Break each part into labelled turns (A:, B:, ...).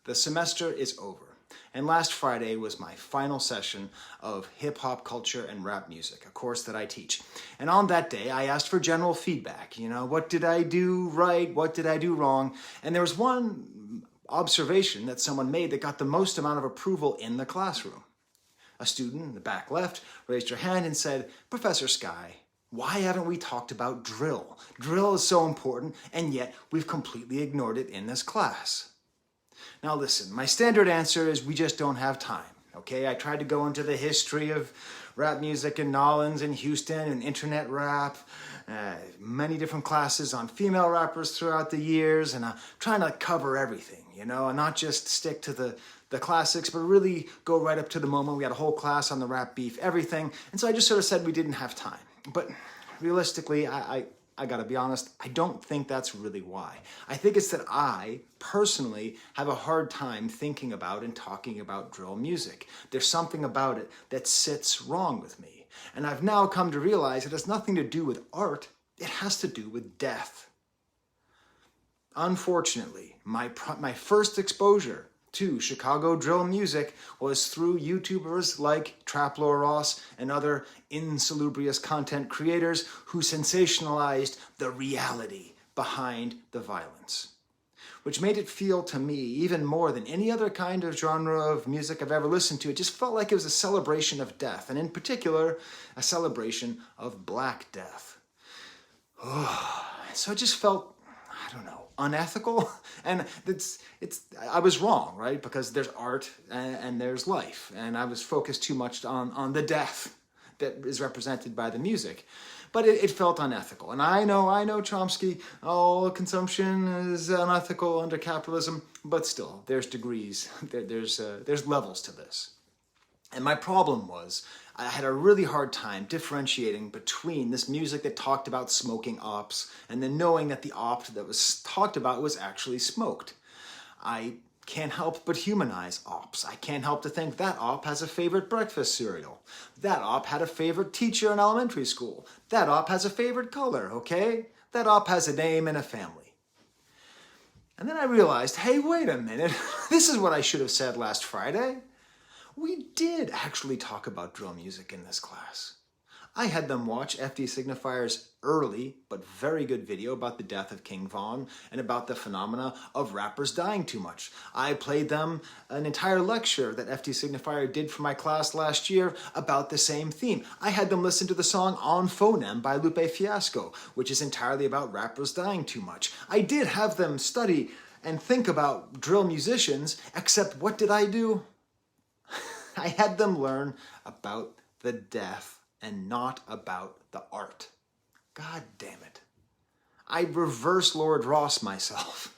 A: The semester is over, and last Friday was my final session of hip-hop culture and rap music, a course that I teach. And on that day, I asked for general feedback. What did I do right? What did I do wrong? And there was one observation that someone made that got the most amount of approval in the classroom. A student in the back left raised her hand and said, "Professor Skye, why haven't we talked about drill? Drill is so important, and yet we've completely ignored it in this class." Now listen, my standard answer is we just don't have time, okay? I tried to go into the history of rap music in Nolans and Houston and internet rap, many different classes on female rappers throughout the years, and I'm trying to cover everything, and not just stick to the classics, but really go right up to the moment. We had a whole class on the rap beef, everything, and so I just sort of said we didn't have time. But realistically, I gotta be honest, I don't think that's really why. I think it's that I, personally, have a hard time thinking about and talking about drill music. There's something about it that sits wrong with me. And I've now come to realize it has nothing to do with art, it has to do with death. Unfortunately, my first exposure to Chicago drill music was through YouTubers like Traplo Ross and other insalubrious content creators who sensationalized the reality behind the violence, which made it feel to me, even more than any other kind of genre of music I've ever listened to, it just felt like it was a celebration of death, and in particular, a celebration of Black death. So it just felt, I don't know, unethical, and I was wrong, right? Because there's art and there's life, and I was focused too much on the death that is represented by the music. But it felt unethical, and I know Chomsky, all consumption is unethical under capitalism, but still, there's degrees, there's levels to this. And my problem was, I had a really hard time differentiating between this music that talked about smoking ops and then knowing that the op that was talked about was actually smoked. I can't help but humanize ops. I can't help to think that op has a favorite breakfast cereal. That op had a favorite teacher in elementary school. That op has a favorite color, okay? That op has a name and a family. And then I realized, hey, wait a minute. This is what I should have said last Friday. We did actually talk about drill music in this class. I had them watch FD Signifier's early but very good video about the death of King Von and about the phenomena of rappers dying too much. I played them an entire lecture that FD Signifier did for my class last year about the same theme. I had them listen to the song On Phonem by Lupe Fiasco, which is entirely about rappers dying too much. I did have them study and think about drill musicians, except what did I do? I had them learn about the death and not about the art. God damn it. I reverse Lord Ross myself.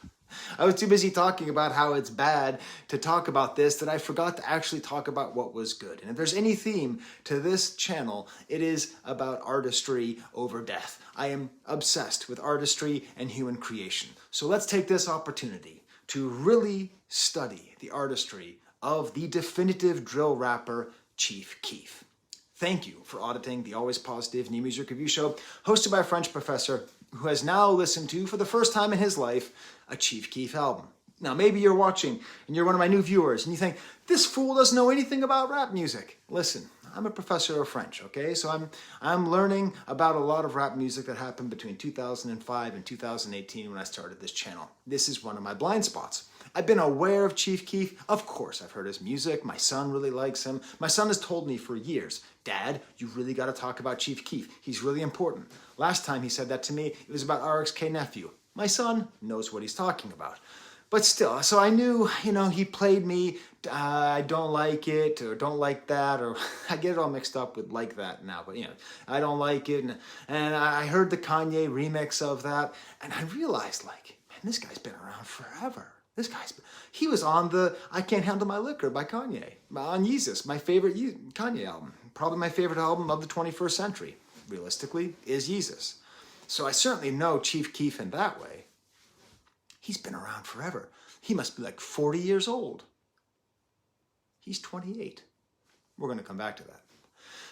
A: I was too busy talking about how it's bad to talk about this that I forgot to actually talk about what was good. And if there's any theme to this channel, it is about artistry over death. I am obsessed with artistry and human creation. So let's take this opportunity to really study the artistry of the definitive drill rapper, Chief Keef. Thank you for auditing the Always Positive New Music Review Show, hosted by a French professor who has now listened to, for the first time in his life, a Chief Keef album. Now, maybe you're watching and you're one of my new viewers and you think, this fool doesn't know anything about rap music. Listen, I'm a professor of French, okay? So I'm learning about a lot of rap music that happened between 2005 and 2018 when I started this channel. This is one of my blind spots. I've been aware of Chief Keef. Of course, I've heard his music. My son really likes him. My son has told me for years, Dad, you really got to talk about Chief Keef. He's really important. Last time he said that to me, it was about RXK Nephew. My son knows what he's talking about. But still, so I knew, he played me, I don't like it, or don't like that, or I get it all mixed up with like that now, but I don't like it. And I heard the Kanye remix of that, and I realized, man, this guy's been around forever. He was on the I Can't Handle My Liquor by Kanye, on Yeezus, my favorite Kanye album. Probably my favorite album of the 21st century, realistically, is Yeezus. So I certainly know Chief Keef in that way. He's been around forever. He must be like 40 years old. He's 28. We're going to come back to that.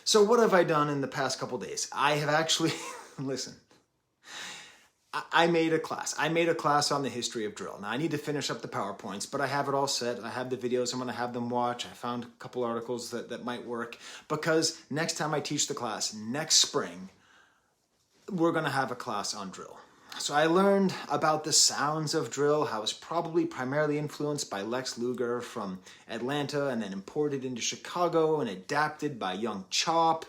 A: So what have I done in the past couple days? I have actually, listen, I made a class. I made a class on the history of drill. Now I need to finish up the PowerPoints, but I have it all set. I have the videos I'm going to have them watch. I found a couple articles that might work, because next time I teach the class, next spring, we're going to have a class on drill. So I learned about the sounds of drill, how it's probably primarily influenced by Lex Luger from Atlanta and then imported into Chicago and adapted by Young Chop.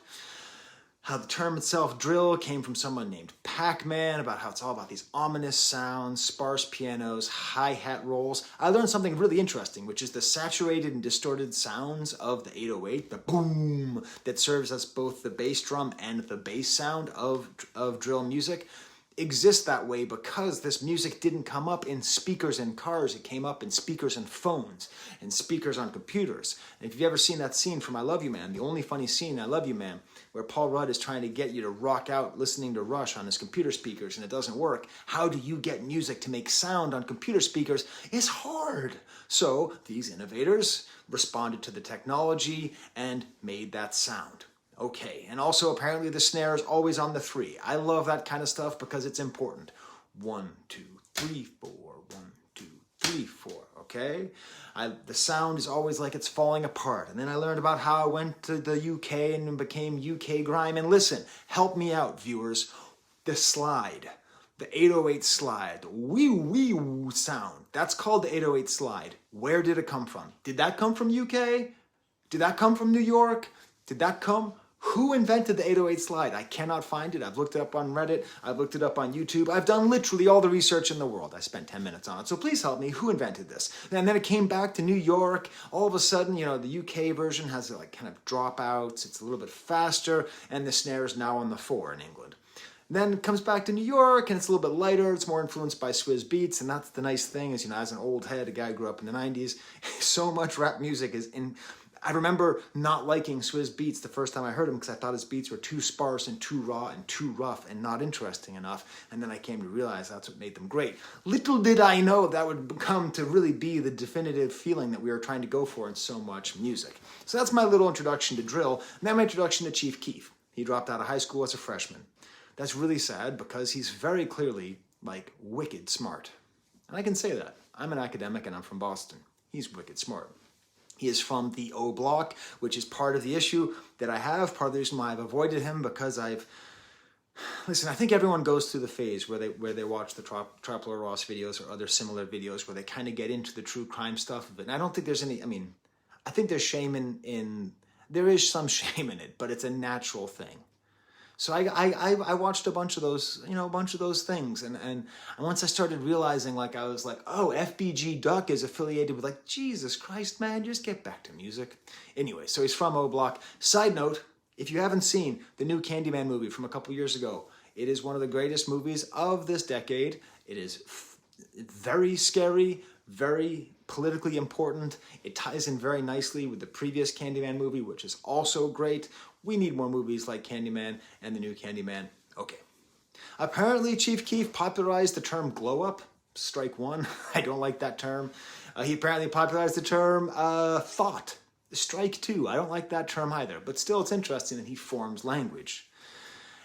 A: How the term itself, drill, came from someone named Pac-Man, about how it's all about these ominous sounds, sparse pianos, hi-hat rolls. I learned something really interesting, which is the saturated and distorted sounds of the 808, the boom, that serves as both the bass drum and the bass sound of drill music, exists that way because this music didn't come up in speakers in cars. It came up in speakers in phones and speakers on computers. And if you've ever seen that scene from I Love You Man, the only funny scene, I Love You Man, where Paul Rudd is trying to get you to rock out listening to Rush on his computer speakers and it doesn't work. How do you get music to make sound on computer speakers? It's hard. So these innovators responded to the technology and made that sound. Okay, and also apparently the snare is always on the 3. I love that kind of stuff because it's important. 1, 2, 3, 4, 1, 2, 3, 4, okay? The sound is always like it's falling apart. And then I learned about how I went to the UK and became UK grime. And listen, help me out, viewers. The slide, the 808 slide, the wee sound, that's called the 808 slide. Where did it come from? Did that come from UK? Did that come from New York? Did that come? Who invented the 808 slide? I cannot find it. I've looked it up on Reddit. I've looked it up on YouTube. I've done literally all the research in the world. I spent 10 minutes on it. So please help me. Who invented this? And then it came back to New York. All of a sudden, you know, the UK version has like kind of dropouts. It's a little bit faster. And the snare is now on the 4 in England. Then it comes back to New York and it's a little bit lighter. It's more influenced by Swizz Beatz. And that's the nice thing is, you know, as an old head, a guy who grew up in the 90s, so much rap music is in... I remember not liking Swizz Beatz the first time I heard him because I thought his beats were too sparse and too raw and too rough and not interesting enough. And then I came to realize that's what made them great. Little did I know that would come to really be the definitive feeling that we were trying to go for in so much music. So that's my little introduction to drill. And then my introduction to Chief Keef. He dropped out of high school as a freshman. That's really sad because he's very clearly like wicked smart. And I can say that. I'm an academic and I'm from Boston. He's wicked smart. He is from the O Block, which is part of the issue that I have, part of the reason why I've avoided him, because listen, I think everyone goes through the phase where they watch the Trapler Ross videos or other similar videos where they kind of get into the true crime stuff of it. And I don't think there's any, I mean, I think there's shame there is some shame in it, but it's a natural thing. So I watched a bunch of those, you know, a bunch of those things. And once I started realizing, like, I was like, oh, FBG Duck is affiliated with, like, Jesus Christ, man, just get back to music. Anyway, so he's from O Block. Side note, if you haven't seen the new Candyman movie from a couple years ago, it is one of the greatest movies of this decade. It is very scary, very politically important. It ties in very nicely with the previous Candyman movie, which is also great. We need more movies like Candyman and the new Candyman. Okay. Apparently, Chief Keef popularized the term glow up. Strike one. I don't like that term. He apparently popularized the term thought. Strike two. I don't like that term either. But still, it's interesting that he forms language.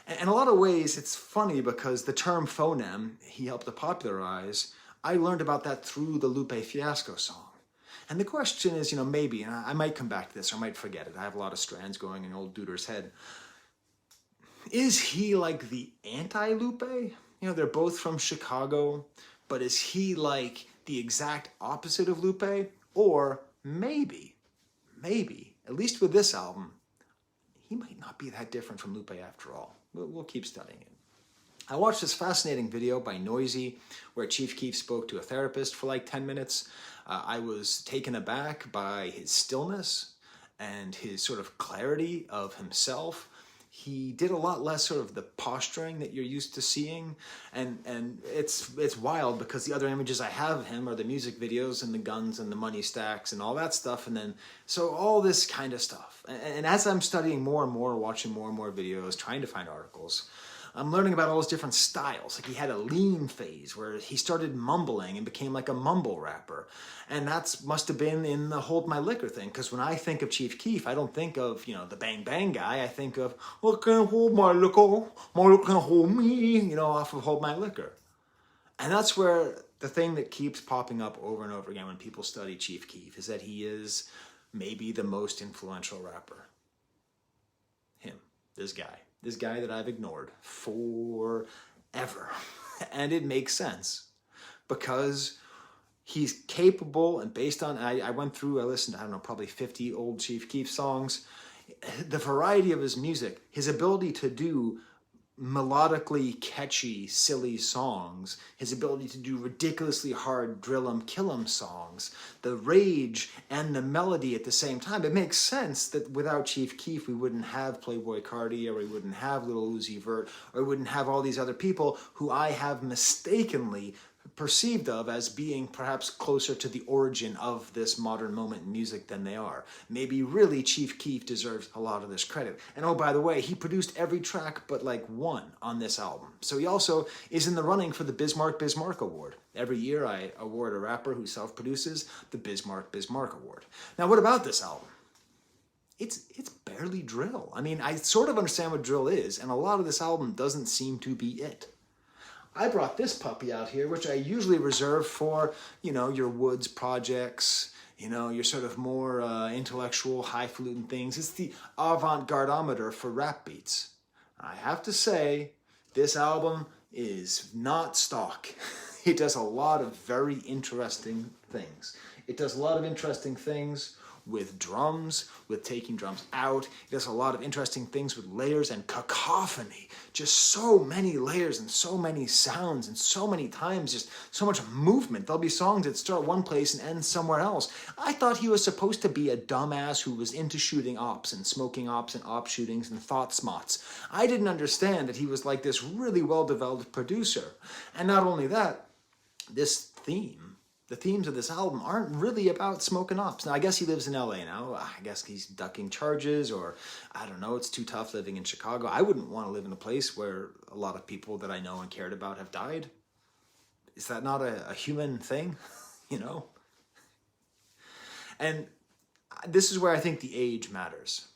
A: And in a lot of ways, it's funny because the term phoneme he helped to popularize, I learned about that through the Lupe Fiasco song. And the question is, you know, maybe, and I might come back to this or I might forget it. I have a lot of strands going in old Duder's head. Is he like the anti-Lupe? You know, they're both from Chicago, but is he like the exact opposite of Lupe? Or maybe, at least with this album, he might not be that different from Lupe after all. We'll keep studying it. I watched this fascinating video by Noisy where Chief Keef spoke to a therapist for like 10 minutes. I was taken aback by his stillness and his sort of clarity of himself. He did a lot less sort of the posturing that you're used to seeing. And it's wild because the other images I have of him are the music videos and the guns and the money stacks and all that stuff. And then, so all this kind of stuff. And as I'm studying more and more, watching more and more videos, trying to find articles, I'm learning about all those different styles. Like he had a lean phase where he started mumbling and became like a mumble rapper. And that's must have been in the Hold My Liquor thing. Because when I think of Chief Keef, I don't think of, you know, the Bang Bang guy. I think of, well, can't hold my liquor, my liquor can't hold me, you know, off of Hold My Liquor. And that's where the thing that keeps popping up over and over again when people study Chief Keef is that he is maybe the most influential rapper. Him, this guy that I've ignored forever. And it makes sense because he's capable, and based on, I listened to, I don't know, probably 50 old Chief Keef songs. The variety of his music, his ability to do melodically catchy, silly songs, his ability to do ridiculously hard drill 'em, kill 'em songs, the rage and the melody at the same time. It makes sense that without Chief Keef, we wouldn't have Playboi Carti, or we wouldn't have Lil Uzi Vert, or we wouldn't have all these other people who I have mistakenly perceived of as being perhaps closer to the origin of this modern moment in music than they are. Maybe really Chief Keef deserves a lot of this credit. And oh, by the way, he produced every track but like one on this album. So he also is in the running for the Bismarck Award. Every year I award a rapper who self-produces the Bismarck Award. Now, what about this album? It's barely drill. I mean, I sort of understand what drill is, and a lot of this album doesn't seem to be it. I brought this puppy out here, which I usually reserve for, your Woods projects, your sort of more intellectual, highfalutin things. It's the avant-garde-ometer for rap beats. I have to say, this album is not stock. It does a lot of very interesting things. It does a lot of interesting things with drums, with taking drums out. It does a lot of interesting things with layers and cacophony. Just so many layers and so many sounds and so many times, just so much movement. There'll be songs that start one place and end somewhere else. I thought he was supposed to be a dumbass who was into shooting ops and smoking ops and op shootings and thought smots. I didn't understand that he was like this really well-developed producer. And not only that, the themes of this album aren't really about smoking ops. Now, I guess he lives in LA now. I guess he's ducking charges, or I don't know, it's too tough living in Chicago. I wouldn't want to live in a place where a lot of people that I know and cared about have died. Is that not a human thing? And this is where I think the age matters.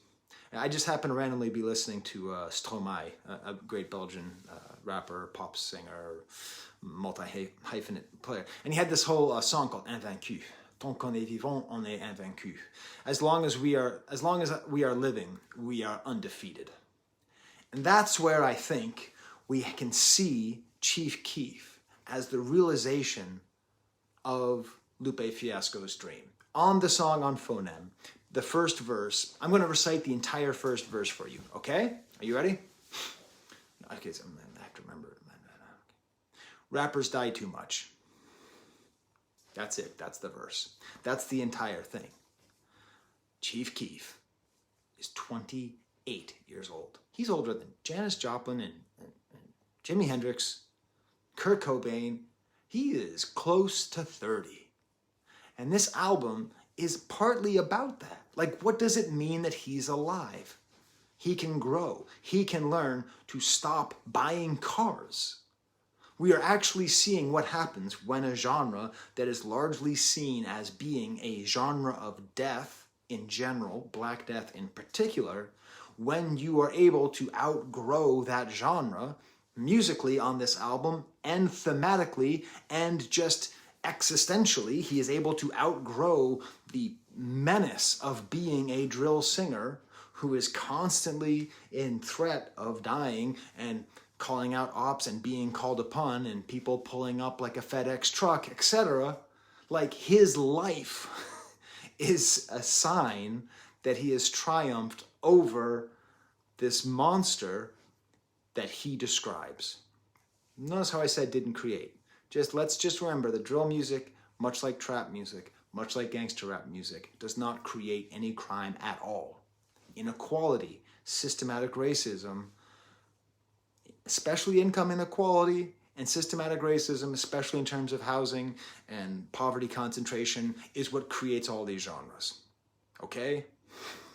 A: I just happened to randomly be listening to Stromae, a great Belgian rapper, pop singer, multi-hyphenate player. And he had this whole song called Invaincu. Tant qu'on est vivant, on est invaincu. As long as we are living, we are undefeated. And that's where I think we can see Chief Keef as the realization of Lupe Fiasco's dream. On the song on Phonem, the first verse, I'm going to recite the entire first verse for you, okay? Are you ready? Okay, so I have to remember. Rappers die too much. That's it. That's the verse. That's the entire thing. Chief Keef is 28 years old. He's older than Janis Joplin and Jimi Hendrix, Kurt Cobain. He is close to 30. And this album is partly about that. Like, what does it mean that he's alive? He can grow. He can learn to stop buying cars. We are actually seeing what happens when a genre that is largely seen as being a genre of death in general, Black Death in particular, when you are able to outgrow that genre musically on this album and thematically and just existentially, he is able to outgrow the menace of being a drill singer who is constantly in threat of dying and calling out ops and being called upon and people pulling up like a FedEx truck, etc. Like, his life is a sign that he has triumphed over this monster that he describes. Notice how I said didn't create. Let's just remember that drill music, much like trap music, much like gangster rap music, does not create any crime at all. Inequality, systematic racism, especially income inequality and systematic racism, especially in terms of housing and poverty concentration, is what creates all these genres. Okay?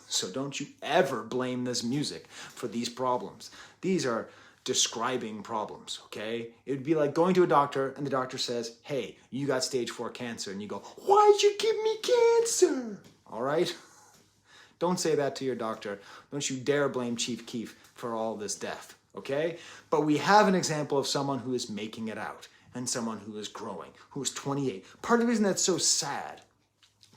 A: So don't you ever blame this music for these problems. These are describing problems, okay? It would be like going to a doctor and the doctor says, hey, you got stage 4 cancer. And you go, why'd you give me cancer? All right? Don't say that to your doctor. Don't you dare blame Chief Keef for all this death, okay? But we have an example of someone who is making it out. and someone who is growing, who is 28. Part of the reason that's so sad,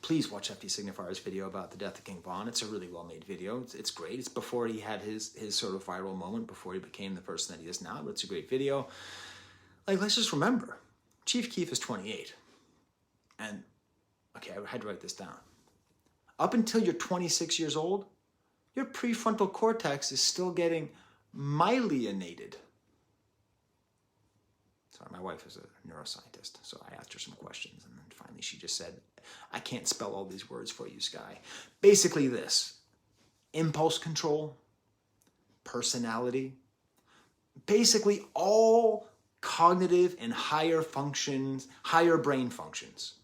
A: please watch FD Signifier's video about the death of King Von. It's a really well-made video. It's great. It's before he had his sort of viral moment, before he became the person that he is now, but it's a great video. Like, let's just remember, Chief Keef is 28. And, okay, I had to write this down. Up until you're 26 years old, your prefrontal cortex is still getting myelinated. Sorry, my wife is a neuroscientist, so I asked her some questions, and then finally she just said, I can't spell all these words for you, Skye. Basically this: impulse control, personality, basically all cognitive and higher functions, higher brain functions.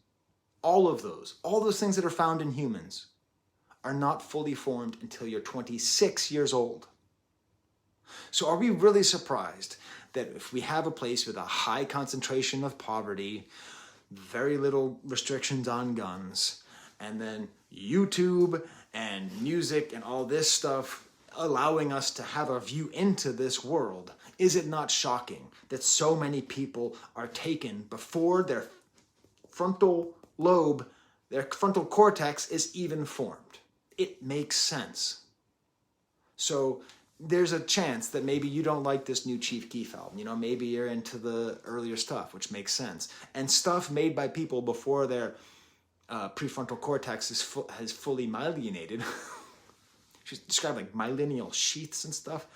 A: All those things that are found in humans are not fully formed until you're 26 years old. So are we really surprised that if we have a place with a high concentration of poverty, very little restrictions on guns, and then YouTube and music and all this stuff allowing us to have a view into this world, is it not shocking that so many people are taken before their frontal lobe, their frontal cortex is even formed? It makes sense. So there's a chance that maybe you don't like this new Chief Keef album. You know, maybe you're into the earlier stuff, which makes sense. And stuff made by people before their prefrontal cortex is has fully myelinated. She's described like myelinial sheaths and stuff.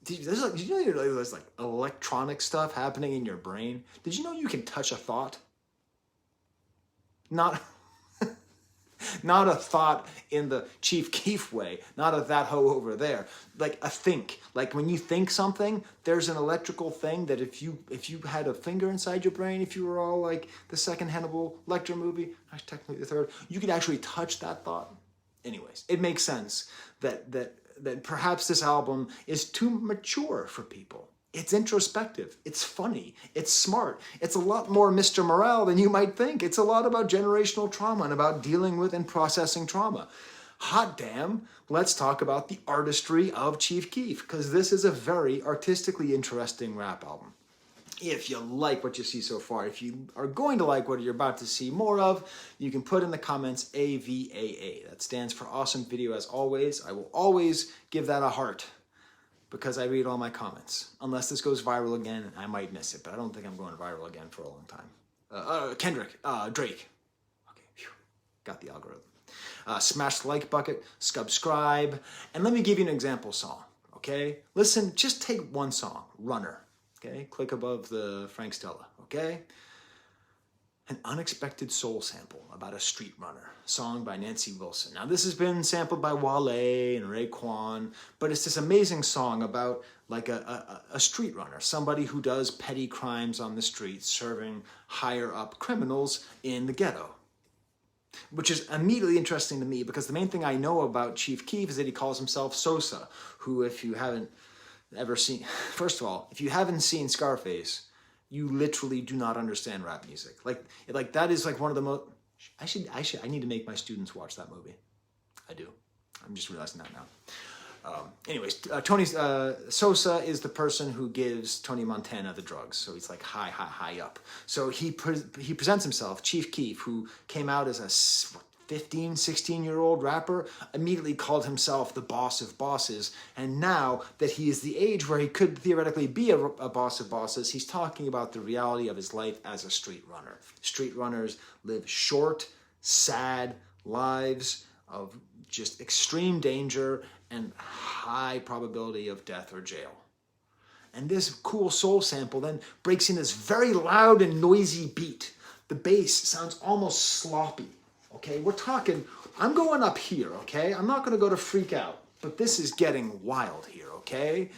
A: Did you know there's like electronic stuff happening in your brain? Did you know you can touch a thought? Not a thought in the Chief Keef way, not a that hoe over there. Like a think. Like when you think something, there's an electrical thing that if you had a finger inside your brain, if you were all like the second Hannibal Lecter movie, actually technically the third, you could actually touch that thought. Anyways, it makes sense that perhaps this album is too mature for people. It's introspective, it's funny, it's smart, it's a lot more Mr. Morale than you might think. It's a lot about generational trauma and about dealing with and processing trauma. Hot damn, let's talk about the artistry of Chief Keef, because this is a very artistically interesting rap album. If you like what you see so far, if you are going to like what you're about to see more of, you can put in the comments AVAA. That stands for awesome video as always. I will always give that a heart, because I read all my comments. Unless this goes viral again, I might miss it, but I don't think I'm going viral again for a long time. Drake. Okay, phew, got the algorithm. Smash the like bucket, subscribe, and let me give you an example song, okay? Listen, just take one song, Runner, okay? Click above the Frank Stella, okay? An unexpected soul sample about a street runner, song by Nancy Wilson. Now this has been sampled by Wale and Raekwon, but it's this amazing song about like a street runner, somebody who does petty crimes on the streets, serving higher up criminals in the ghetto. Which is immediately interesting to me because the main thing I know about Chief Keef is that he calls himself Sosa, who if you haven't ever seen, first of all, if you haven't seen Scarface, you literally do not understand rap music. Like that is like one of the most, I need to make my students watch that movie. I do. I'm just realizing that now. Anyways, Tony Sosa is the person who gives Tony Montana the drugs. So he's like high up. So he presents himself, Chief Keef, who came out as a 15, 16-year-old rapper, immediately called himself the boss of bosses. And now that he is the age where he could theoretically be a boss of bosses, he's talking about the reality of his life as a street runner. Street runners live short, sad lives of just extreme danger and high probability of death or jail. And this cool soul sample then breaks in this very loud and noisy beat. The bass sounds almost sloppy. Okay, we're talking, I'm going up here, okay? I'm not going to go to freak out, but this is getting wild here, okay?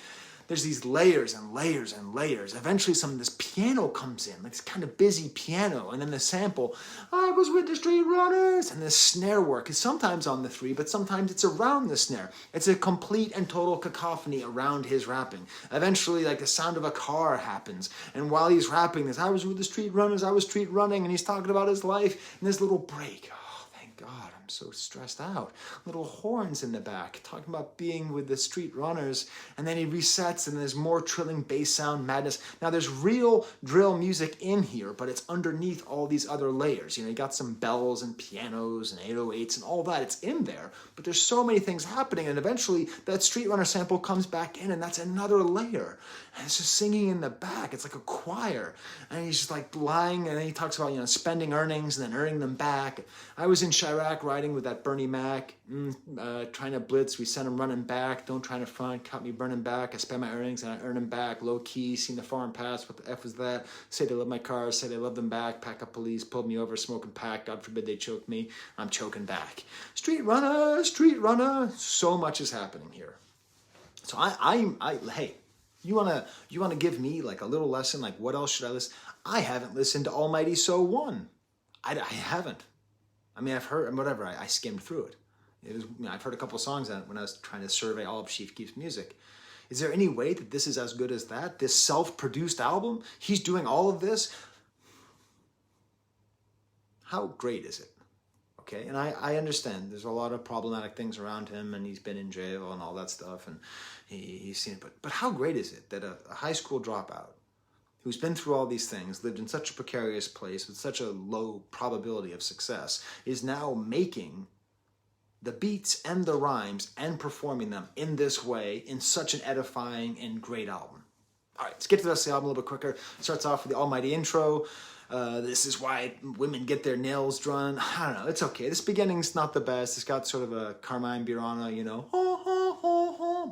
A: There's these layers and layers and layers. Eventually some of this piano comes in, like this kind of busy piano, and then the sample, I was with the street runners, and this snare work is sometimes on the 3, but sometimes it's around the snare. It's a complete and total cacophony around his rapping. Eventually, like the sound of a car happens, and while he's rapping this, I was with the street runners, I was street running, and he's talking about his life, and this little break. God, I'm so stressed out. Little horns in the back, talking about being with the street runners. And then he resets and there's more trilling bass sound madness. Now there's real drill music in here, but it's underneath all these other layers. You got some bells and pianos and 808s and all that. It's in there, but there's so many things happening. And eventually that street runner sample comes back in and that's another layer. And it's just singing in the back. It's like a choir. And he's just like lying, and then he talks about, spending earnings and then earning them back. I was in Chirac riding with that Bernie Mac, trying to blitz. We sent him running back. Don't try to front, caught me burning back. I spend my earnings and I earn them back. Low key, seen the foreign pass. What the F was that? Say they love my car, say they love them back. Pack up police, pulled me over, smoking pack. God forbid they choke me. I'm choking back. Street runner, street runner. So much is happening here. So hey, you wanna give me like a little lesson? Like, what else should I listen? I haven't listened to Almighty So One. I haven't. I mean, I've heard, whatever, I skimmed through it. I've heard a couple songs on it when I was trying to survey all of Chief Keef's music. Is there any way that this is as good as that? This self-produced album? He's doing all of this? How great is it? Okay, and I understand there's a lot of problematic things around him, and he's been in jail and all that stuff, and he's seen it. But how great is it that a high school dropout who's been through all these things, lived in such a precarious place with such a low probability of success, is now making the beats and the rhymes and performing them in this way in such an edifying and great album? All right, let's get to the rest of the album a little bit quicker. It starts off with the almighty intro. This is why women get their nails drawn. I don't know. It's okay. This beginning's not the best. It's got sort of a Carmine Burana,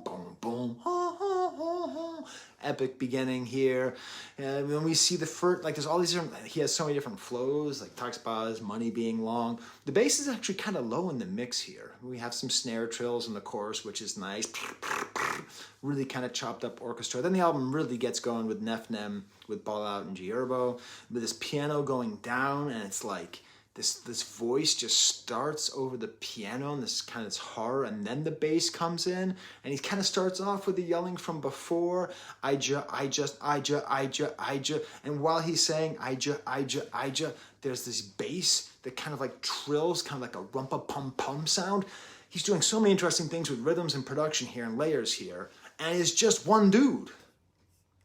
A: boom, boom, epic beginning here. And when we see the first, like there's all these different, he has so many different flows, like talks about his money being long. The bass is actually kind of low in the mix here. We have some snare trills in the chorus, which is nice. Really kind of chopped up orchestra. Then the album really gets going with Nef Nem, with Ball Out and G Herbo, with this piano going down, and it's like this voice just starts over the piano, and this kind of horror, and then the bass comes in, and he kind of starts off with the yelling from before, I just, and while he's saying I just, there's this bass that kind of like trills, kind of like a rumpa-pum-pum sound. He's doing so many interesting things with rhythms and production here and layers here, and it's just one dude.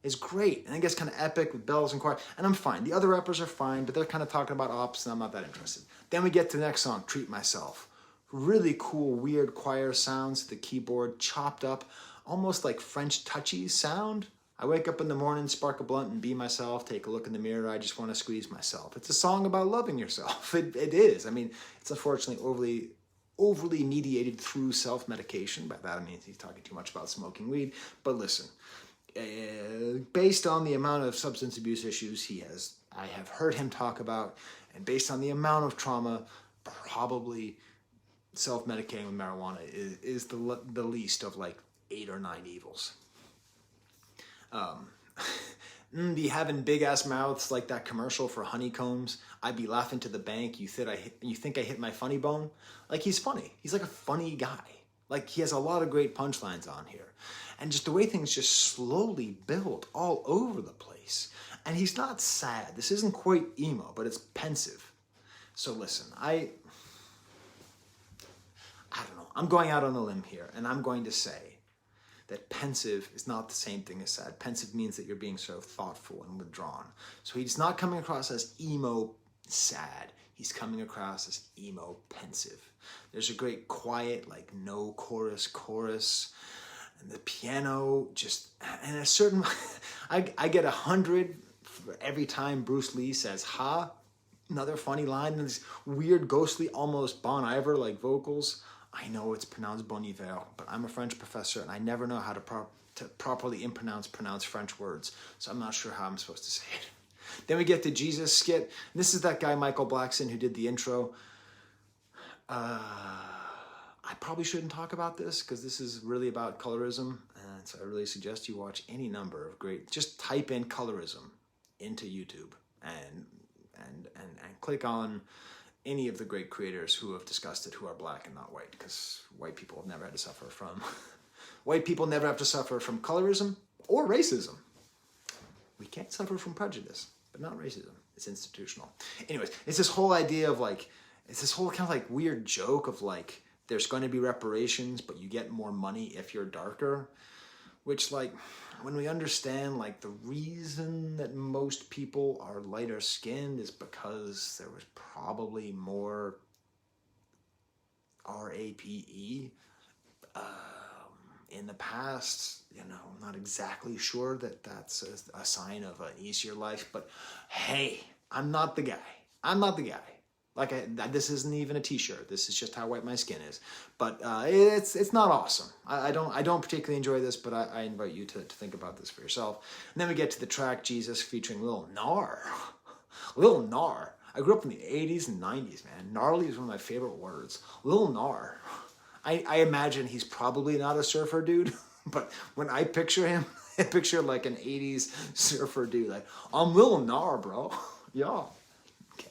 A: It's great, and it gets kind of epic with bells and choir, and I'm fine. The other rappers are fine, but they're kind of talking about ops, and I'm not that interested. Then we get to the next song, Treat Myself. Really cool, weird choir sounds, the keyboard chopped up, almost like French touchy sound. I wake up in the morning, spark a blunt, and be myself, take a look in the mirror, I just want to squeeze myself. It's a song about loving yourself. It is. I mean, it's unfortunately overly mediated through self-medication. By that I mean he's talking too much about smoking weed, but listen. Based on the amount of substance abuse issues I have heard him talk about, and based on the amount of trauma, probably self-medicating with marijuana is the least of like 8 or 9 evils. Be having big ass mouths like that commercial for honeycombs. I be laughing to the bank. You think I hit my funny bone? Like, he's funny. He's like a funny guy. Like, he has a lot of great punchlines on here. And just the way things just slowly build all over the place. And he's not sad. This isn't quite emo, but it's pensive. So listen, I don't know. I'm going out on a limb here, and I'm going to say that pensive is not the same thing as sad. Pensive means that you're being sort of thoughtful and withdrawn. So he's not coming across as emo sad. He's coming across as emo pensive. There's a great quiet, like no chorus. And the piano just, and a certain, I get 100 for every time Bruce Lee says, ha, another funny line, and this weird, ghostly, almost Bon Iver like vocals. I know it's pronounced Bon Iver, but I'm a French professor, and I never know how to properly pronounce French words, so I'm not sure how I'm supposed to say it. Then we get the Jesus skit. And this is that guy, Michael Blackson, who did the intro. I probably shouldn't talk about this because this is really about colorism, and so I really suggest you watch any number of great. Just type in colorism into YouTube and click on any of the great creators who have discussed it, who are black and not white, because white people have never had to suffer from white people never have to suffer from colorism or racism. We can't suffer from prejudice, but not racism. It's institutional. Anyways, it's this whole idea of like it's this whole kind of like weird joke of like, there's going to be reparations, but you get more money if you're darker, which like, when we understand like the reason that most people are lighter skinned is because there was probably more RAPE in the past, you know, I'm not exactly sure that that's a sign of an easier life, but hey, I'm not the guy. I'm not the guy. Like, this isn't even a t-shirt. This is just how white my skin is. But it's not awesome. I don't particularly enjoy this, but I invite you to think about this for yourself. And then we get to the track Jesus featuring Lil Nar. Lil Nar. I grew up in the 80s and 90s, man. Gnarly is one of my favorite words. Lil Nar. I imagine he's probably not a surfer dude, but when I picture him, I picture like an 80s surfer dude. Like, I'm Lil Nar, bro. Yeah. Okay.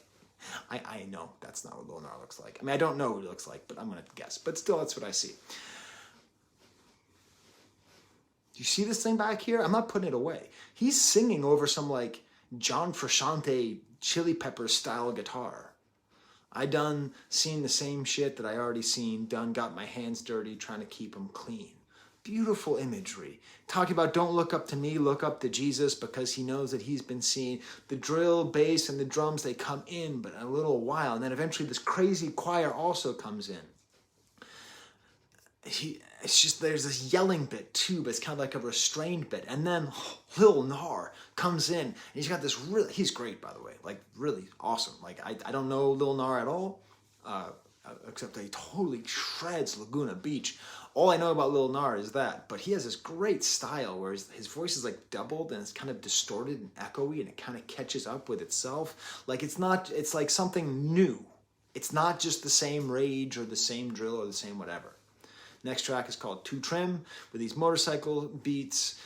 A: I know that's not what Lil Nar looks like. I mean, I don't know what he looks like, but I'm going to guess. But still, that's what I see. Do you see this thing back here? I'm not putting it away. He's singing over some like John Frusciante Chili Peppers style guitar. I done seen the same shit that I already seen, done got my hands dirty trying to keep them clean. Beautiful imagery. Talking about don't look up to me, look up to Jesus because he knows that he's been seen. The drill, bass, and the drums, they come in, but in a little while. And then eventually this crazy choir also comes in. It's just, there's this yelling bit too, but it's kind of like a restrained bit. And then Lil Nar comes in, and he's got this really, he's great, by the way, like really awesome. Like, I don't know Lil Nar at all, except that he totally shreds Laguna Beach. All I know about Lil Nar is that, but he has this great style where his voice is like doubled and it's kind of distorted and echoey and it kind of catches up with itself. Like, it's like something new. It's not just the same rage or the same drill or the same whatever. Next track is called Too Trim, with these motorcycle beats,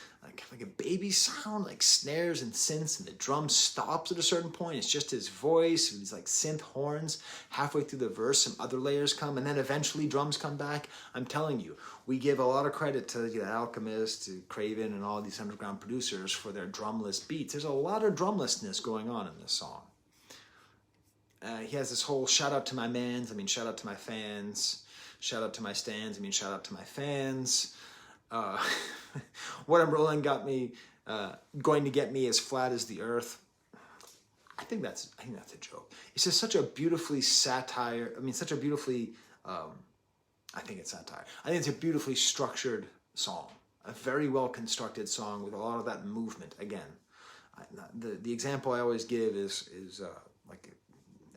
A: like a baby sound, like snares and synths, and the drum stops at a certain point. It's just his voice, with these like synth horns. Halfway through the verse, some other layers come, and then eventually drums come back. I'm telling you, we give a lot of credit to Alchemist, to Craven, and all these underground producers for their drumless beats. There's a lot of drumlessness going on in this song. He has this whole shout out to my mans, shout out to my fans. Shout out to my stands, shout out to my fans. What I'm rolling got me, going to get me as flat as the earth. I think that's a joke. It's just such a beautifully satire, such a beautifully, I think it's satire. I think it's a beautifully structured song. A very well constructed song with a lot of that movement. Again, the example I always give is like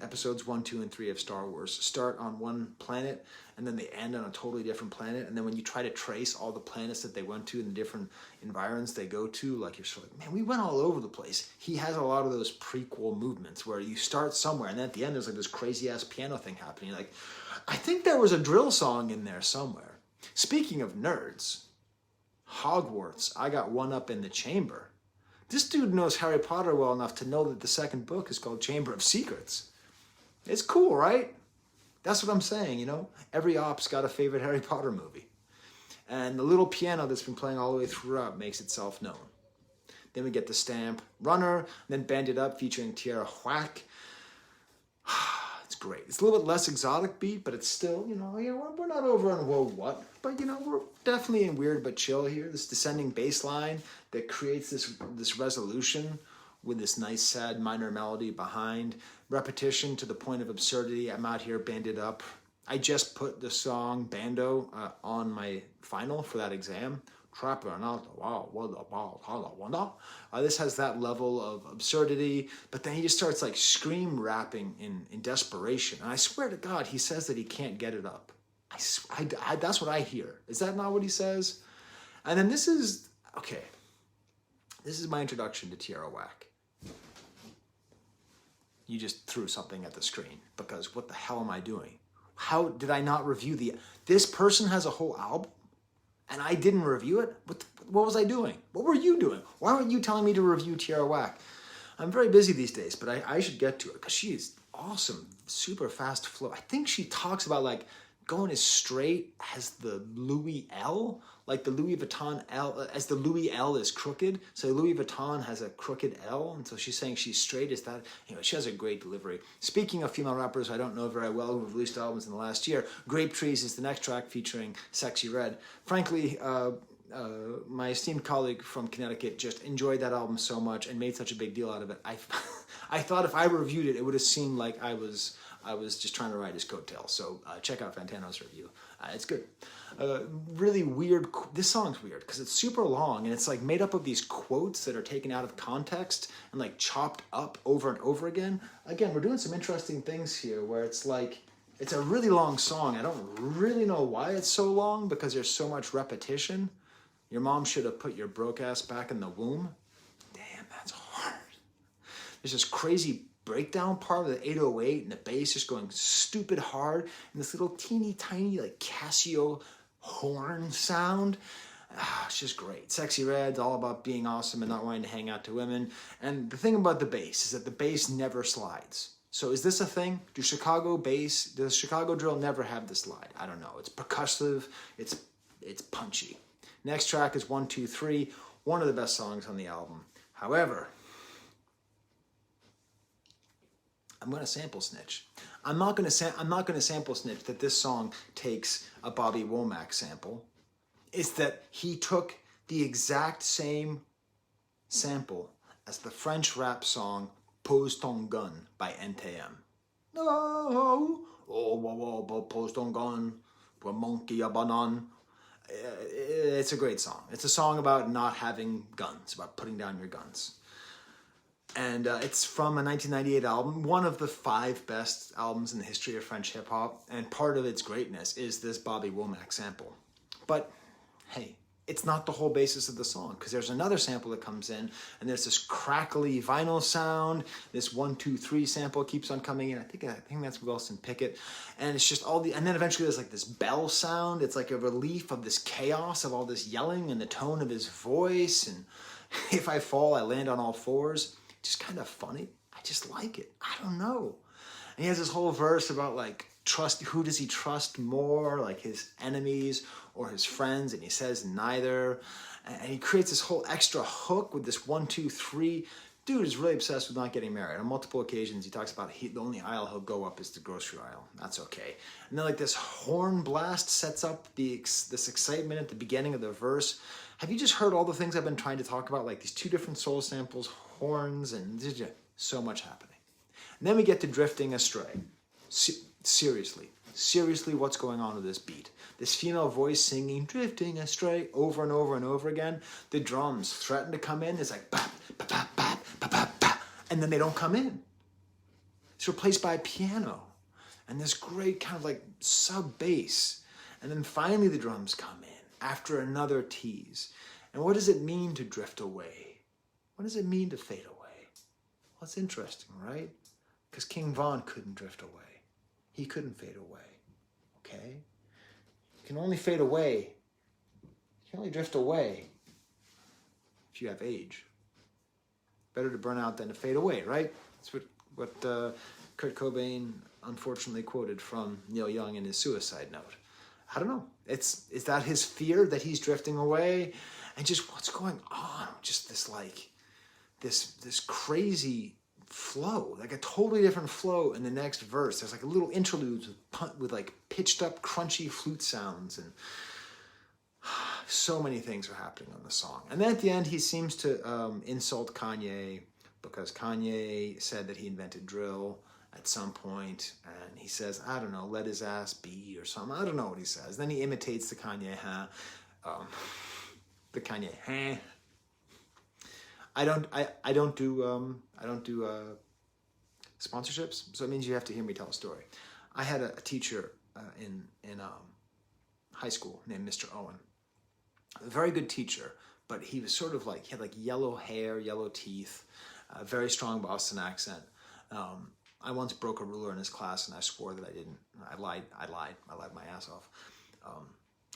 A: episodes 1, 2, and 3 of Star Wars start on one planet and then they end on a totally different planet. And then when you try to trace all the planets that they went to and the different environments they go to, like, you're sort of like, man, we went all over the place. He has a lot of those prequel movements where you start somewhere and then at the end there's like this crazy ass piano thing happening. Like, I think there was a drill song in there somewhere. Speaking of nerds, Hogwarts, I got one up in the chamber. This dude knows Harry Potter well enough to know that the second book is called Chamber of Secrets. It's cool, right? That's what I'm saying, Every op's got a favorite Harry Potter movie. And the little piano that's been playing all the way throughout makes itself known. Then we get the stamp Runner, and then Banded Up featuring Tierra Whack. It's great. It's a little bit less exotic beat, but it's still, we're not over on whoa what. But, we're definitely in weird but chill here. This descending bass line that creates this resolution with this nice, sad minor melody behind. Repetition to the point of absurdity. I'm out here banded up. I just put the song Bando on my final for that exam. This has that level of absurdity, but then he just starts like scream rapping in desperation. And I swear to God, he says that he can't get it up. That's what I hear. Is that not what he says? And then this is my introduction to Tierra Whack. You just threw something at the screen because what the hell am I doing? How did I not review this person has a whole album and I didn't review it? What was I doing? What were you doing? Why weren't you telling me to review Tierra Whack? I'm very busy these days, but I should get to it because she is awesome, super fast flow. I think she talks about like going as straight as the Louis L, like the Louis Vuitton L, as the Louis L is crooked. So Louis Vuitton has a crooked L, and so she's saying she's straight as that. Anyway, she has a great delivery. Speaking of female rappers I don't know very well who have released albums in the last year, Grape Trees is the next track featuring Sexy Red. Frankly, my esteemed colleague from Connecticut just enjoyed that album so much and made such a big deal out of it. I thought if I reviewed it, it would have seemed like I was just trying to ride his coattails. So check out Fantano's review. It's good. Really weird. This song's weird because it's super long and it's like made up of these quotes that are taken out of context and like chopped up over and over again. Again, we're doing some interesting things here where it's like, it's a really long song. I don't really know why it's so long because there's so much repetition. Your mom should have put your broke ass back in the womb. Damn, that's hard. There's this crazy breakdown part with the 808 and the bass just going stupid hard and this little teeny tiny like Casio horn sound. It's just great. Sexy Red's all about being awesome and not wanting to hang out to women. And the thing about the bass is that the bass never slides. So is this a thing? Does Chicago drill never have the slide? I don't know. It's percussive. It's punchy. Next track is 1, 2, 3, one of the best songs on the album. However, I'm going to sample snitch. I'm not going to sample snitch that this song takes a Bobby Womack sample. It's that he took the exact same sample as the French rap song Pose Ton Gun by NTM. No, oh, pose ton gun, pour monkey a banan. It's a great song. It's a song about not having guns, about putting down your guns. And it's from a 1998 album, one of the 5 best albums in the history of French hip-hop. And part of its greatness is this Bobby Womack sample. But, hey, it's not the whole basis of the song, because there's another sample that comes in, and there's this crackly vinyl sound. This 1, 2, 3 sample keeps on coming in. I think that's Wilson Pickett. And it's just and then eventually there's like this bell sound. It's like a relief of this chaos of all this yelling and the tone of his voice. And if I fall, I land on all fours. Just kind of funny. I just like it. I don't know. And he has this whole verse about like who does he trust more, like his enemies or his friends, and he says neither. And he creates this whole extra hook with this 1, 2, 3. Dude is really obsessed with not getting married. On multiple occasions, he talks about the only aisle he'll go up is the grocery aisle. That's okay. And then like this horn blast sets up this excitement at the beginning of the verse. Have you just heard all the things I've been trying to talk about? Like these 2 different soul samples, horns, and so much happening. And then we get to Drifting Astray. Seriously, what's going on with this beat? This female voice singing Drifting Astray over and over and over again. The drums threaten to come in. It's like bap, bap, bap, bap, bap, bap, bap, and then they don't come in. It's replaced by a piano and this great kind of like sub bass. And then finally the drums come in after another tease. And what does it mean to drift away? What does it mean to fade away? Well, it's interesting, right? Because King Von couldn't drift away. He couldn't fade away, okay? You can only fade away. You can only drift away if you have age. Better to burn out than to fade away, right? That's what Kurt Cobain unfortunately quoted from Neil Young in his suicide note. I don't know. Is that his fear that he's drifting away? And just what's going on? Just this like, this crazy flow, like a totally different flow in the next verse. There's like a little interludes with like pitched up crunchy flute sounds, and so many things are happening on the song. And then at the end he seems to insult Kanye because Kanye said that he invented drill at some point, and he says, I don't know, let his ass be or something. I don't know what he says. Then he imitates the Kanye the Kanye I don't do sponsorships, so it means you have to hear me tell a story. I had a teacher in high school named Mr. Owen. A very good teacher, but he was sort of like, he had like yellow hair, yellow teeth, a very strong Boston accent. I once broke a ruler in his class, and I swore that I didn't. I lied my ass off.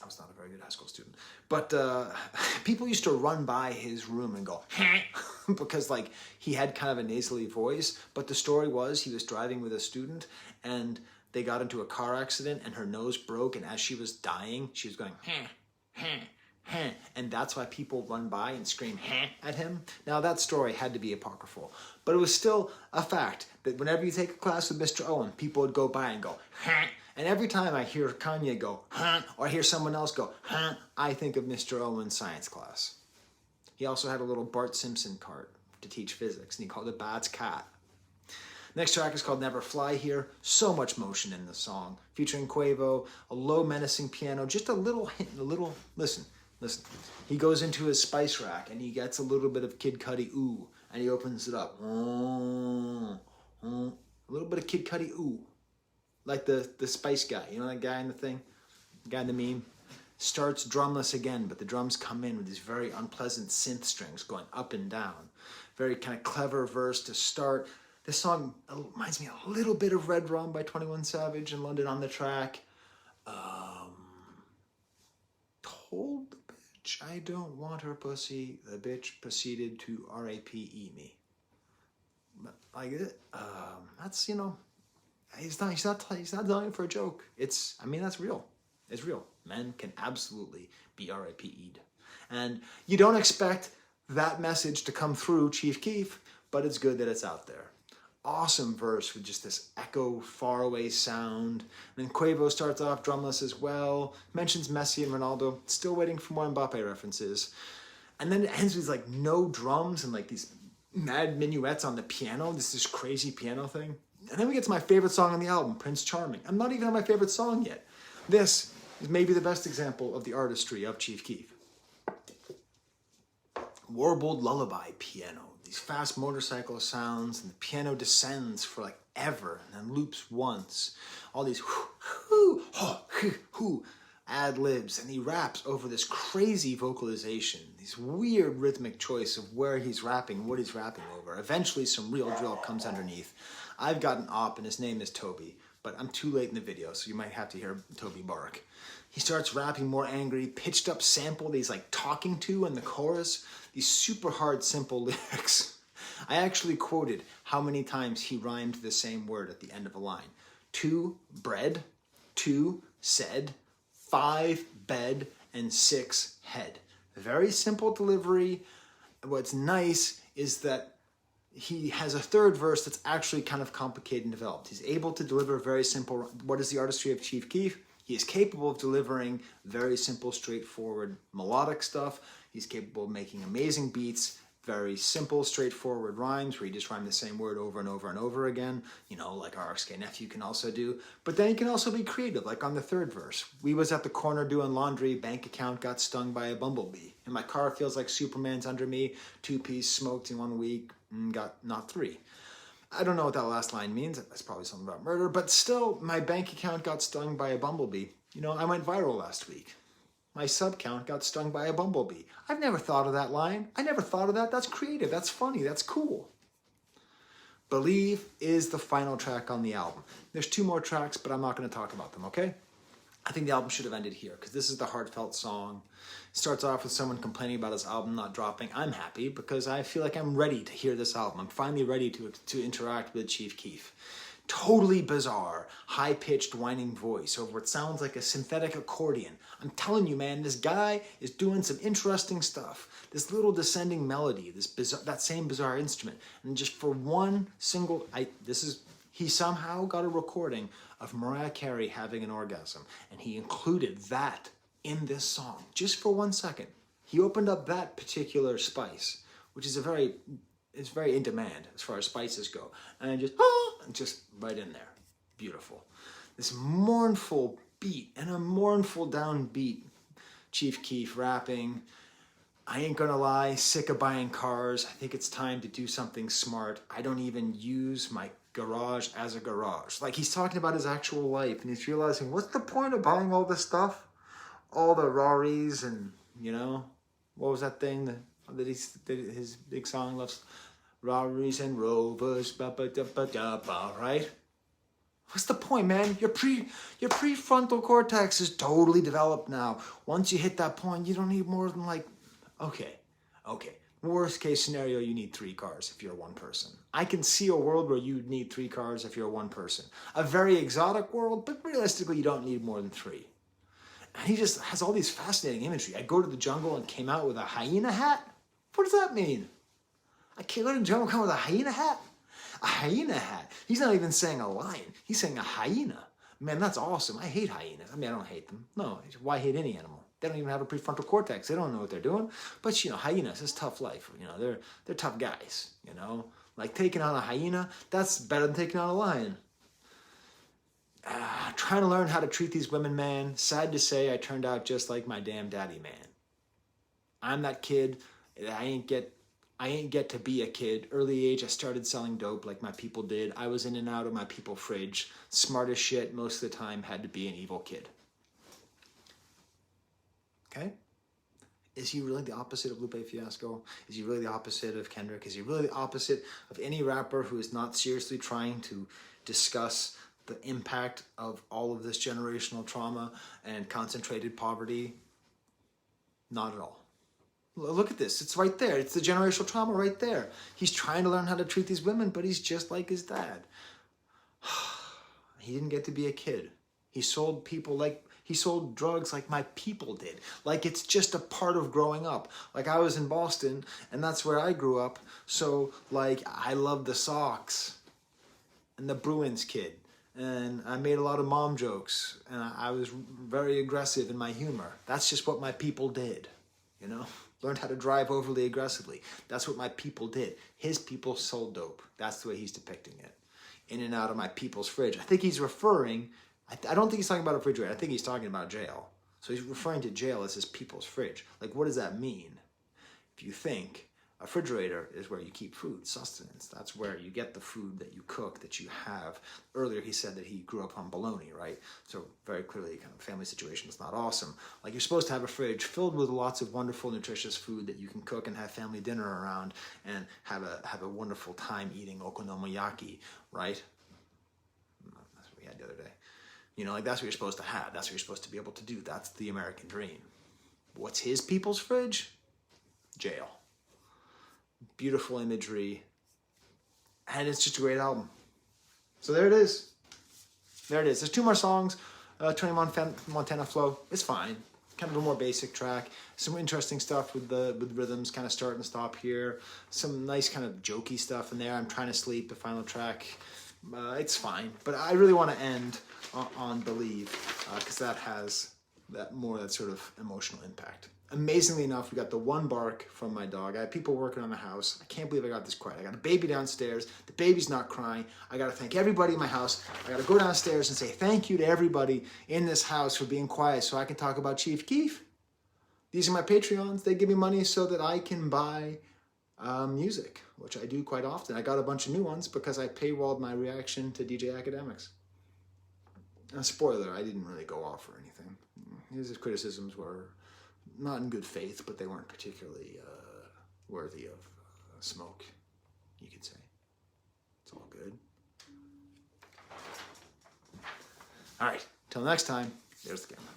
A: I was not a very good high school student. But people used to run by his room and go, because like he had kind of a nasally voice. But the story was he was driving with a student, and they got into a car accident and her nose broke, and as she was dying, she was going, heh, heh, heh. And that's why people run by and scream, heh, at him. Now, that story had to be apocryphal, but it was still a fact that whenever you take a class with Mr. Owen, people would go by and go, heh. And every time I hear Kanye go, huh, or I hear someone else go, huh, I think of Mr. Owen's science class. He also had a little Bart Simpson cart to teach physics, and he called it Bad's Cat. Next track is called Never Fly Here. So much motion in the song. Featuring Quavo, a low menacing piano, just a little hint, listen. He goes into his spice rack and he gets a little bit of Kid Cudi ooh, and he opens it up. A little bit of Kid Cudi ooh. Like the spice guy, you know that guy in the thing? The guy in the meme? Starts drumless again, but the drums come in with these very unpleasant synth strings going up and down. Very kind of clever verse to start. This song reminds me a little bit of Red Rum by 21 Savage and London on the Track. Told the bitch I don't want her pussy. The bitch proceeded to R.A.P.E. me. But like it, that's, you know, he's not telling it for a joke. That's real. It's real. Men can absolutely be R.I.P.'d. And you don't expect that message to come through Chief Keef, but it's good that it's out there. Awesome verse with just this echo, faraway sound. And then Quavo starts off drumless as well. Mentions Messi and Ronaldo. Still waiting for more Mbappe references. And then it ends with like no drums and like these mad minuets on the piano. This crazy piano thing. And then we get to my favorite song on the album, Prince Charming. I'm not even on my favorite song yet. This is maybe the best example of the artistry of Chief Keef. Warbled lullaby piano. These fast motorcycle sounds, and the piano descends for like ever and then loops once. All these ad libs, and he raps over this crazy vocalization, these weird rhythmic choice of where he's rapping, what he's rapping over. Eventually some real drill comes underneath. I've got an op and his name is Toby, but I'm too late in the video, so you might have to hear Toby bark. He starts rapping more angry, pitched up sample that he's like talking to in the chorus. These super hard, simple lyrics. I actually quoted how many times he rhymed the same word at the end of a line. 2, bread, 2, said, 5, bed, and 6, head. Very simple delivery. What's nice is that he has a third verse that's actually kind of complicated and developed. He's able to deliver very simple. What is the artistry of Chief Keef? He is capable of delivering very simple, straightforward, melodic stuff. He's capable of making amazing beats, very simple, straightforward rhymes where you just rhyme the same word over and over and over again, you know, like our Skye nephew can also do. But then he can also be creative, like on the third verse. We was at the corner doing laundry, bank account got stung by a bumblebee. And my car feels like Superman's under me, 2-piece smoked in 1 week, and got not 3. I don't know what that last line means. That's probably something about murder, but still, my bank account got stung by a bumblebee. You know, I went viral last week. My sub count got stung by a bumblebee. I've never thought of that line. I never thought of that. That's creative. That's funny. That's cool. Believe is the final track on the album. There's 2 more tracks, but I'm not going to talk about them, okay? I think the album should have ended here because this is the heartfelt song. It starts off with someone complaining about his album not dropping. I'm happy because I feel like I'm ready to hear this album. I'm finally ready to interact with Chief Keef. Totally bizarre, high-pitched whining voice over what sounds like a synthetic accordion. I'm telling you, man, this guy is doing some interesting stuff. This little descending melody, that same bizarre instrument, and just for one single, he somehow got a recording of Mariah Carey having an orgasm, and he included that in this song, just for 1 second. He opened up that particular spice, which is it's very in demand as far as spices go, and just right in there. Beautiful. This mournful beat and a mournful downbeat. Chief Keef rapping. I ain't gonna lie, sick of buying cars. I think it's time to do something smart. I don't even use my garage as a garage. Like, he's talking about his actual life, and he's realizing, what's the point of buying all this stuff? All the Raris and, you know, what was that thing that his big song loves? Raris and Rovers, right? What's the point, man? Your prefrontal cortex is totally developed now. Once you hit that point, you don't need more than like, okay. Worst case scenario, you need 3 cars if you're one person. I can see a world where you need 3 cars if you're one person. A very exotic world, but realistically, you don't need more than 3. And he just has all these fascinating imagery. I go to the jungle and came out with a hyena hat? What does that mean? I can't go to the jungle and come with a hyena hat? A hyena hat. He's not even saying a lion. He's saying a hyena. Man, that's awesome. I hate hyenas. I mean, I don't hate them. No, why hate any animal? They don't even have a prefrontal cortex. They don't know what they're doing. But, you know, hyenas, it's tough life. You know, they're tough guys, you know. Like taking on a hyena, that's better than taking on a lion. Trying to learn how to treat these women, man. Sad to say, I turned out just like my damn daddy, man. I'm that kid. I ain't get to be a kid. Early age, I started selling dope like my people did. I was in and out of my people fridge. Smart as shit most of the time, had to be an evil kid. Okay? Is he really the opposite of Lupe Fiasco? Is he really the opposite of Kendrick? Is he really the opposite of any rapper who is not seriously trying to discuss the impact of all of this generational trauma and concentrated poverty? Not at all. Look at this. It's right there. It's the generational trauma right there. He's trying to learn how to treat these women, but he's just like his dad. He didn't get to be a kid. He sold drugs like my people did. Like it's just a part of growing up. Like I was in Boston and that's where I grew up. So like I love the Sox and the Bruins kid. And I made a lot of mom jokes and I was very aggressive in my humor. That's just what my people did, you know? Learned how to drive overly aggressively. That's what my people did. His people sold dope. That's the way he's depicting it. In and out of my people's fridge. I think he's referring, I don't think he's talking about a refrigerator. I think he's talking about jail. So he's referring to jail as his people's fridge. Like, what does that mean? If you think, a refrigerator is where you keep food, sustenance. That's where you get the food that you cook, that you have. Earlier he said that he grew up on bologna, right? So very clearly kind of family situation is not awesome. Like you're supposed to have a fridge filled with lots of wonderful, nutritious food that you can cook and have family dinner around and have a wonderful time eating okonomiyaki, right? That's what we had the other day. You know, like that's what you're supposed to have. That's what you're supposed to be able to do. That's the American dream. What's his people's fridge? Jail. Beautiful imagery, and it's just a great album. So there it is. There it is. There's 2 more songs. 21 Montana Flow. It's fine. Kind of a more basic track. Some interesting stuff with rhythms, kind of start and stop here. Some nice kind of jokey stuff in there. I'm Trying to Sleep, the final track. It's fine, but I really want to end on Believe because that has that sort of emotional impact. Amazingly enough, we got the 1 bark from my dog. I had people working on the house. I can't believe I got this quiet. I got a baby downstairs. The baby's not crying. I got to thank everybody in my house. I got to go downstairs and say thank you to everybody in this house for being quiet so I can talk about Chief Keef. These are my Patreons. They give me money so that I can buy music, which I do quite often. I got a bunch of new ones because I paywalled my reaction to DJ Academics. Spoiler, I didn't really go off or anything. His criticisms were not in good faith, but they weren't particularly worthy of smoke, you could say. It's all good. All right, till next time, there's the camera.